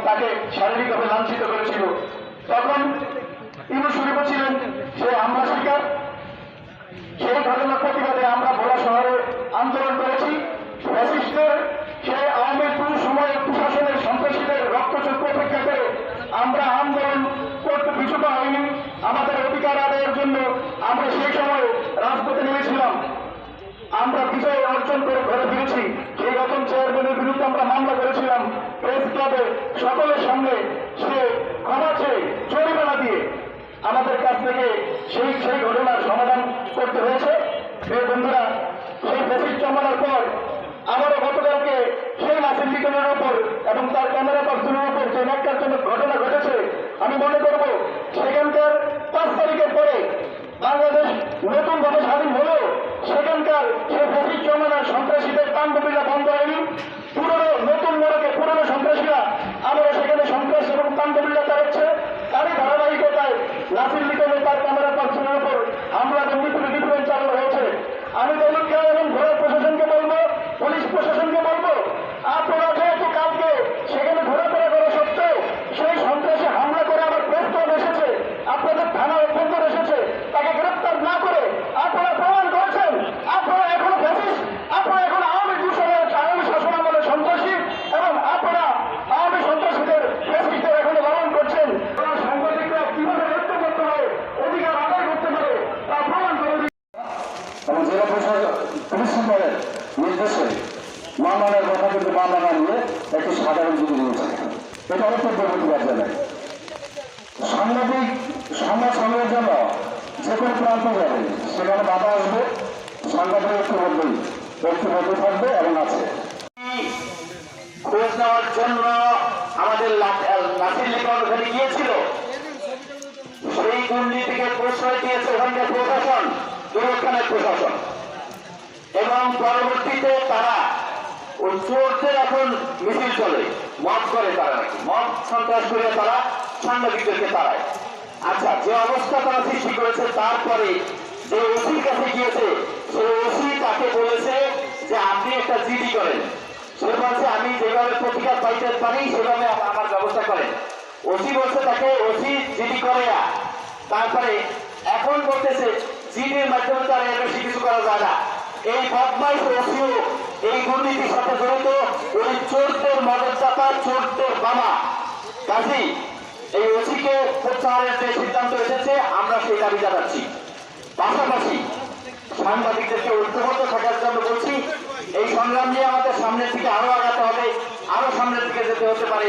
তাকে শারীরিকভাবে লাঞ্ছিত করেছিল। তখন ইউনূস শরীফও ছিলেন সে হামলা শিকার। সেই ঘটনার প্রতিবাদে আমরা ভোলা শহরে আন্দোলন করেছি। ফ্যাসিস্টের সেই আওয়ামী সময়ের প্রশাসনের সন্ত্রাসীদের রক্তচক্ষু উপেক্ষা করে আমরা আন্দোলন করতে পিছু পা হয়নি। আমাদের অধিকার আদায়ের জন্য আমরা সেই সময় রাজপথে নেমেছিলাম। আমরা বিজয় অর্জন করে ঘরে ফিরেছি। সেই রতন চেয়ারম্যানের বিরুদ্ধে আমরা মামলা করেছিলাম প্রেস ক্লাবে সকলের সামনে। সে ক্ষমা চেয়ে জরিমানা দিয়ে আমাদের কাছ থেকে সেই ঘটনার সমাধান করতে হয়েছে। প্রিয় বন্ধুরা, সেই ফ্যাসিস্ট জমানোর পর আবারও গতকালকে সেই নাসির লিটনের উপর এবং তার ক্যামেরা পার্সনের উপর যে ন্যাক্কারজনক ঘটনা ঘটেছে, আমি মনে করব সেখানকার 5 তারিখের পরে বাংলাদেশ নতুনভাবে স্বাধীন হলেও সেখানকার সেই ফ্যাসিস্ট জমানার সন্ত্রাসীদের তাণ্ডবলীলা বন্ধ হয়নি। পুরনো নতুন মোড়কে পুরনো সন্ত্রাসীরা আবারও সেখানে সন্ত্রাস এবং তাণ্ডবলীলা চালাচ্ছে। তারই ধারাবাহিকতায় নাসির লিটনের তার ক্যামেরা পার্সনের উপর হামলা এবং বিপুল চালানো হয়েছে। আমি দৌলত খান এবং ঘোড়ার প্রশাসনকে বলবো, পুলিশ প্রশাসনকে বলবো, আপনারা যেহেতু কালকে সেখানে ঘোরাফেরা করা সত্ত্বেও সেই সন্ত্রাসী হামলা করে আমার প্রেস ক্লাব এসেছে, আপনাদের থানা অভ্যন্তর এসেছে, তাকে গ্রেপ্তার না করে আপনারা প্রমাণ করেছেন আপনারা এখনো ফ্যাসিস্ট, আপনারা এখন আওয়ামী শাসন আমলের সন্ত্রাসী এবং আপনারা আওয়ামী সন্ত্রাসীদের ফ্যাসিস্টদের এখনো লালন করছেন। সাংবাদিকরা কিভাবে নৃত্য করতে হয়, অধিকার আদায় করতে পারে তা প্রমাণ করে এবং জেলা প্রশাসন পুলিশ সুপারের নির্দেশে মামলার কথা কিন্তু মামলা না নিয়ে একটি সাধারণ চিঠি দিয়েছে। এটা অত্যন্ত প্রতিবাদ জানাই। সাংবাদিক সমাজ সংগ্রহের জন্য যে কোনো প্রান্ত যাবে সেখানে বাধা আসবে, সাংবাদিক ঐক্যবদ্ধ থাকবে এবং আছে। খোঁজ নেওয়ার জন্য আমাদের নাসির লিটন ওখানে গিয়েছিল। সেই দুর্নীতিকে প্রশ্রয় দিয়েছে ওখানকার প্রশাসন, দুর্ঘটনার প্রশাসন, এবং পরবর্তীতে তারা ওই চোরদের এখন মিছিল চলে, মত করে তারা নাকি মত সন্ত্রাস করে তারা সাংবাদিকদেরকে তাড়ায়। আচ্ছা, যে অবস্থা তারা সৃষ্টি করেছে, তারপরে যে ওসির কাছে গিয়েছে সেই ওসি তাকে বলেছে যে আপনি একটা জিডি করেন। সে বলছে আমি যেভাবে প্রতিকার পাইতে পারি সেভাবে আমার ব্যবস্থা করেন। ওসি বলছে তাকে ওসি জিডি করে। তারপরে এখন বলতেছে জিডির মাধ্যমে তার এর বেশি কিছু করা যায় না। এই বদমাইশ ওসিও এই দুর্নীতির সাথে জড়িত, ওই চোরদের মদত চাপা, চোরদের বাবা। কাজী এই ওসিকে প্রত্যাহারের যে সিদ্ধান্ত এসেছে আমরা সেই দাবি জানাচ্ছি। পাশাপাশি সাংবাদিকদেরকে ঐক্যবদ্ধ থাকার জন্য বলছি, এই সংগ্রাম নিয়ে আমাদের সামনের দিকে আরো আগাতে হবে, আরো সামনের দিকে যেতে হতে পারে।